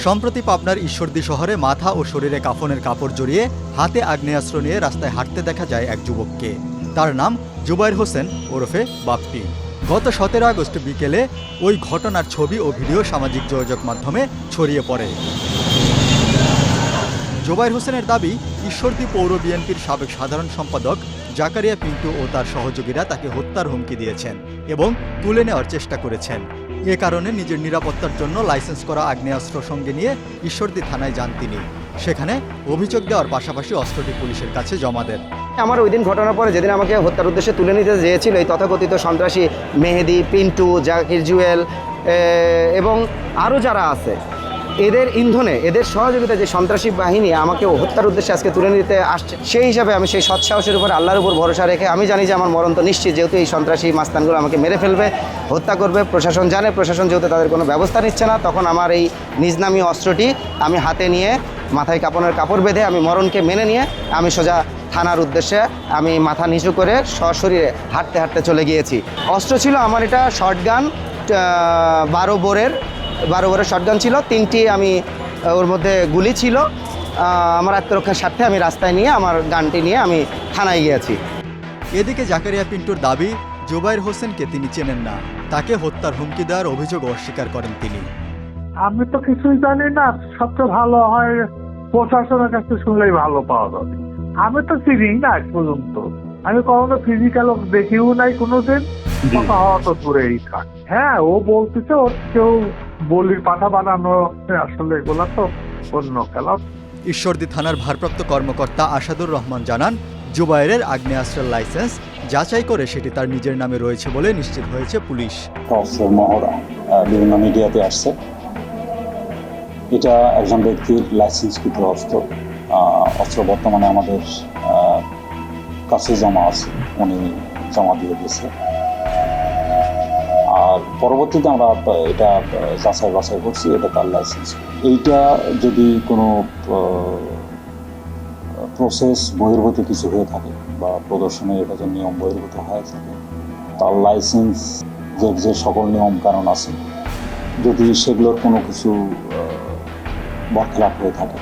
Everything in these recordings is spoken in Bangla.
সম্প্রতি পাবনার ঈশ্বরদী শহরে মাথা ও শরীরে কাফনের কাপড় জড়িয়ে হাতে আগ্নেয়াস্ত্র নিয়ে রাস্তায় হাঁটতে দেখা যায় এক যুবককে। তার নাম জুবায়ের হোসেন ওরফে বাপ্পি। গত 17 আগস্ট বিকেলে ওই ঘটনার ছবি ও ভিডিও সামাজিক যোগাযোগ মাধ্যমে ছড়িয়ে পড়ে। জুবায়ের হোসেনের দাবি, ঈশ্বরদী পৌর বিএনপির সাবেক সাধারণ সম্পাদক জাকারিয়া পিন্টু ও তার সহযোগীরা তাকে হত্যার হুমকি দিয়েছেন এবং তুলে নেওয়ার চেষ্টা করেছেন। এ কারণে নিজের নিরাপত্তার জন্য লাইসেন্স করা আগ্নেয়াস্ত্র সঙ্গে নিয়ে ঈশ্বরদী থানায় যান তিনি। সেখানে অভিযোগ দেওয়ার পাশাপাশি অস্ত্রটি পুলিশের কাছে জমা দেন। আমার ওই দিন ঘটনার পরে যেদিন আমাকে হত্যার উদ্দেশ্যে তুলে নিতে চেয়েছিল এই তথাকথিত সন্ত্রাসী মেহেদি, পিন্টু, জাকির, জুয়েল এবং আরও যারা আছে, এদের ইন্ধনে, এদের সহযোগিতা যে সন্ত্রাসী বাহিনী আমাকে হত্যার উদ্দেশ্যে আজকে তুলে নিতে আসছে, সেই হিসাবে আমি সেই সৎসাহসের উপর, আল্লাহর উপর ভরসা রেখে আমি জানি যে আমার মরণ তো নিশ্চিত, যেহেতু এই সন্ত্রাসী মাস্তানগুলো আমাকে মেরে ফেলবে, হত্যা করবে। প্রশাসন জানে, প্রশাসন যেহেতু তাদের কোনো ব্যবস্থা নিচ্ছে না, তখন আমার এই নিজনামী অস্ত্রটি আমি হাতে নিয়ে মাথায় কাপড়ের কাপড় বেঁধে আমি মরণকে মেনে নিয়ে আমি সোজা থানার উদ্দেশ্যে আমি মাথা নিচু করে সশরীরে হাঁটতে হাঁটতে চলে গিয়েছি। অস্ত্র ছিল আমার এটা শর্টগান, 12 বোরের শটগান ছিল, 3টি আমি ওর মধ্যে গুলি ছিল। আমার আত্মরক্ষার স্বার্থে আমি রাস্তায় নিয়ে আমার গানটি নিয়ে আমি থানায় গিয়েছি। এদিকে জাকারিয়া পিন্টুর দাবি, জুবায়ের হোসেনকে তিনি চেনেন না। তাকে হত্যার হুমকি দেওয়ার অভিযোগ অস্বীকার করেন তিনি। আমি তো কিছুই জানি না, সবচেয়ে ভালো হয় প্রশাসনের কাছে শুনলেই ভালো পাওয়া যাবে। আমি তো চিনি না আজ পর্যন্ত, আমি কখনো ফিজিক্যাল দেখিও নাই কোনোদিন, কথা হওয়া তো দূরেই থাক। হ্যাঁ, ও বলতেছে ওর কেউ বলির পাঠা বানানো, আসলে এগুলা তো অন্য খেলা। ঈশ্বরদী থানার ভারপ্রাপ্ত কর্মকর্তা আসাদুর রহমান জানান, জুবায়েরের আগ্নেয়াস্ত্রের লাইসেন্স যাচাই করে সেটি তার নিজের নামে রয়েছে বলে নিশ্চিত হয়েছে পুলিশ। অস্ত্রের মহড়া বিভিন্ন মিডিয়াতে আসছে, এটা একজন ব্যক্তির লাইসেন্সকৃত অস্ত্র বর্তমানে আমাদের কাছে জমা আছে, উনি জমা দিয়ে দিয়েছে। আর পরবর্তীতে আমরা এটা যাচাই বাছাই করছি, এটা তার লাইসেন্স। এইটা যদি কোনো প্রসেস বহির্ভূত কিছু হয়ে থাকে বা প্রদর্শনে এটা যে নিয়ম বহির্ভূত হয়ে থাকে, তার লাইসেন্স যে সকল নিয়ম কানুন আছে, যদি সেগুলোর কোনো কিছু বরখেলাপ হয়ে থাকে,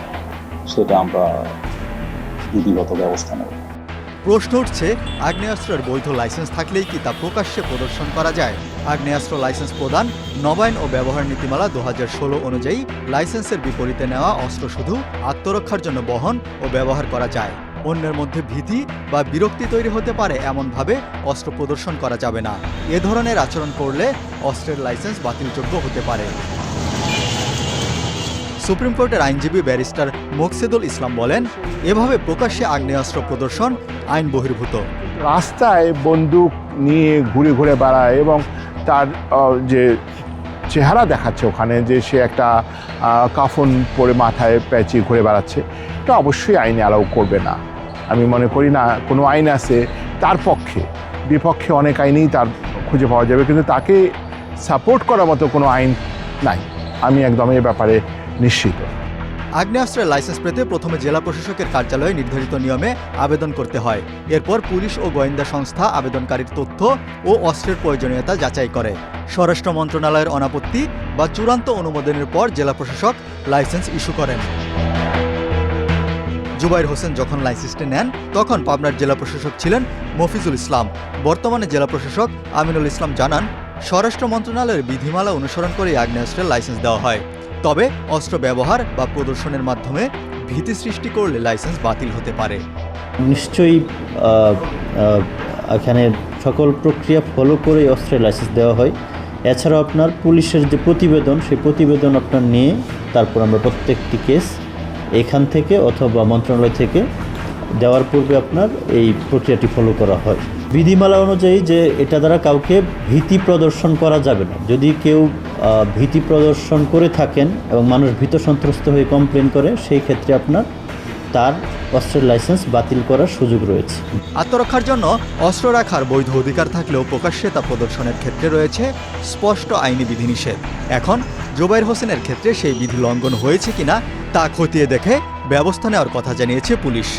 সেটা আমরা বিধিগত ব্যবস্থা নেব। প্রশ্ন উঠছে, আগ্নেয়াস্ত্রের বৈধ লাইসেন্স থাকলেই কি তা প্রকাশ্যে প্রদর্শন করা যায়? আগ্নেয়াস্ত্র লাইসেন্স প্রদান, নবায়ন ও ব্যবহার নীতিমালা 2016 অনুযায়ী লাইসেন্সের বিপরীতে নেওয়া অস্ত্র শুধু আত্মরক্ষার জন্য বহন ও ব্যবহার করা যায়। অন্যের মধ্যে ভীতি বা বিরক্তি তৈরি হতে পারে এমনভাবে অস্ত্র প্রদর্শন করা যাবে না। এ ধরনের আচরণ করলে অস্ত্রের লাইসেন্স বাতিলযোগ্য হতে পারে। সুপ্রিম কোর্টের আইনজীবী ব্যারিস্টার মোকসেদুল ইসলাম বলেন, এভাবে প্রকাশ্যে আগ্নেয়াস্ত্র প্রদর্শন আইন বহির্ভূত। রাস্তায় বন্দুক নিয়ে ঘুরে ঘুরে বেড়ায় এবং তার যে চেহারা দেখাচ্ছে ওখানে, যে সে একটা কাফন পরে মাথায় প্যাঁচিয়ে ঘুরে বেড়াচ্ছে, এটা অবশ্যই আইনে অ্যালাউ করবে না। আমি মনে করি না কোনো আইন আছে তার পক্ষে, বিপক্ষে অনেক আইনেই তার খুঁজে পাওয়া যাবে, কিন্তু তাকে সাপোর্ট করার মতো কোনো আইন নাই। আমি একদম এ ব্যাপারে নিশ্চিত। আগ্নেয়াস্ত্রের লাইসেন্স পেতে প্রথমে জেলা প্রশাসকের কার্যালয়ে নির্ধারিত নিয়মে আবেদন করতে হয়। এরপর পুলিশ ও গোয়েন্দা সংস্থা আবেদনকারীর তথ্য ও অস্ত্রের প্রয়োজনীয়তা যাচাই করে। স্বরাষ্ট্র মন্ত্রণালয়ের অনাপত্তি বা চূড়ান্ত অনুমোদনের পর জেলা প্রশাসক লাইসেন্স ইস্যু করেন। জুবায়ের হোসেন যখন লাইসেন্সটি নেন, তখন পাবনার জেলা প্রশাসক ছিলেন মফিজুল ইসলাম। বর্তমানে জেলা প্রশাসক আমিনুল ইসলাম জানান, স্বরাষ্ট্র মন্ত্রণালয়ের বিধিমালা অনুসরণ করে আগ্নেয়াস্ত্রের লাইসেন্স দেওয়া হয়। তবে অস্ত্র ব্যবহার বা প্রদর্শনের মাধ্যমে ভীতি সৃষ্টি করলে লাইসেন্স বাতিল হতে পারে। নিশ্চয়ই এখানে সকল প্রক্রিয়া ফলো করে অস্ত্রের লাইসেন্স দেওয়া হয়। এছাড়াও আপনার পুলিশের যে প্রতিবেদন, সেই প্রতিবেদন আপনার নিয়ে তারপর আমরা প্রত্যেকটি কেস এখান থেকে অথবা মন্ত্রণালয় থেকে দেওয়ার পূর্বে আপনার এই প্রক্রিয়াটি ফলো করা হয়। বিধিমালা অনুযায়ী যে এটা দ্বারা কাউকে ভীতি প্রদর্শন করা যাবে না। যদি কেউ ভীতি প্রদর্শন করে থাকেন এবং মানুষ ভীত সন্ত্রস্ত হয়ে কমপ্লেন করে, সেই ক্ষেত্রে আপনার তার অস্ত্রের লাইসেন্স বাতিল করার সুযোগ রয়েছে। আত্মরক্ষার জন্য অস্ত্র রাখার বৈধ অধিকার থাকলেও প্রকাশ্যে তা প্রদর্শনের ক্ষেত্রে রয়েছে স্পষ্ট আইনি বিধিনিষেধ। এখন জুবায়ের হোসেনের ক্ষেত্রে সেই বিধি লঙ্ঘন হয়েছে কিনা তা খতিয়ে দেখে ব্যবস্থা নেওয়ার কথা জানিয়েছে পুলিশ।